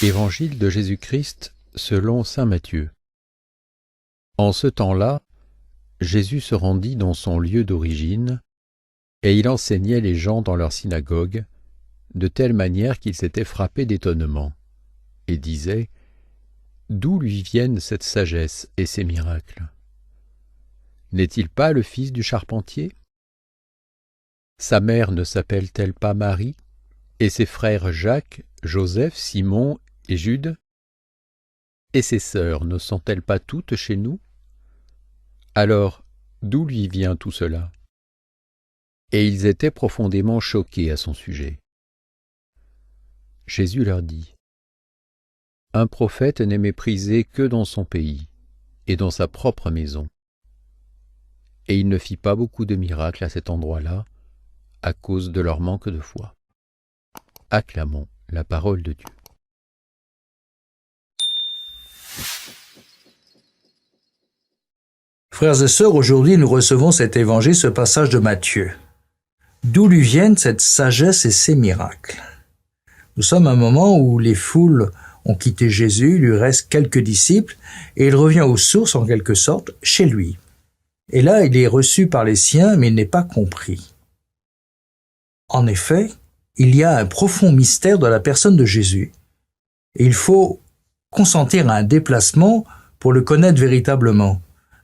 Évangile de Jésus-Christ selon saint Matthieu. En ce temps-là, Jésus se rendit dans son lieu d'origine, et il enseignait les gens dans leur synagogue, de telle manière qu'ils s'étaient frappés d'étonnement, et disaient : « D'où lui viennent cette sagesse et ces miracles ? N'est-il pas le fils du charpentier ? Sa mère ne s'appelle-t-elle pas Marie ? Et ses frères Jacques, Joseph, Simon et Jude ? Et ses sœurs ne sont-elles pas toutes chez nous ? Alors, d'où lui vient tout cela ? » Et ils étaient profondément choqués à son sujet. Jésus leur dit : « Un prophète n'est méprisé que dans son pays et dans sa propre maison. » Et il ne fit pas beaucoup de miracles à cet endroit-là, à cause de leur manque de foi. Acclamons la parole de Dieu. Frères et sœurs, aujourd'hui nous recevons cet évangile, ce passage de Matthieu. D'où lui viennent cette sagesse et ces miracles ? Nous sommes à un moment où les foules ont quitté Jésus, il lui reste quelques disciples, et il revient aux sources en quelque sorte, chez lui. Et là, il est reçu par les siens, mais il n'est pas compris. En effet, il y a un profond mystère dans la personne de Jésus, et il faut consentir à un déplacement pour le connaître véritablement.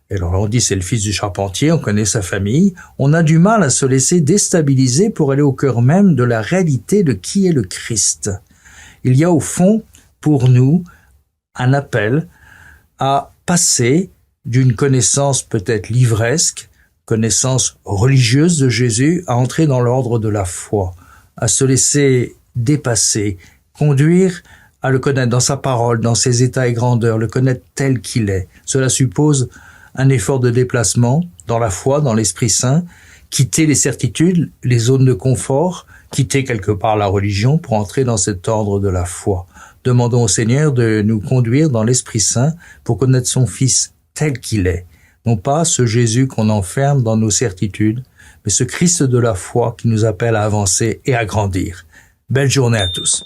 Et alors on dit c'est le fils du charpentier, on connaît sa famille, on a du mal à se laisser déstabiliser pour aller au cœur même de la réalité de qui est le Christ. Il y a au fond, pour nous, un appel à passer d'une connaissance peut-être livresque, connaissance religieuse de Jésus, à entrer dans l'ordre de la foi, à se laisser dépasser, conduire à le connaître dans sa parole, dans ses états et grandeurs, le connaître tel qu'il est. Cela suppose un effort de déplacement dans la foi, dans l'Esprit Saint, quitter les certitudes, les zones de confort, quitter quelque part la religion pour entrer dans cet ordre de la foi. Demandons au Seigneur de nous conduire dans l'Esprit Saint pour connaître son Fils tel qu'il est. Non pas ce Jésus qu'on enferme dans nos certitudes, mais ce Christ de la foi qui nous appelle à avancer et à grandir. Belle journée à tous.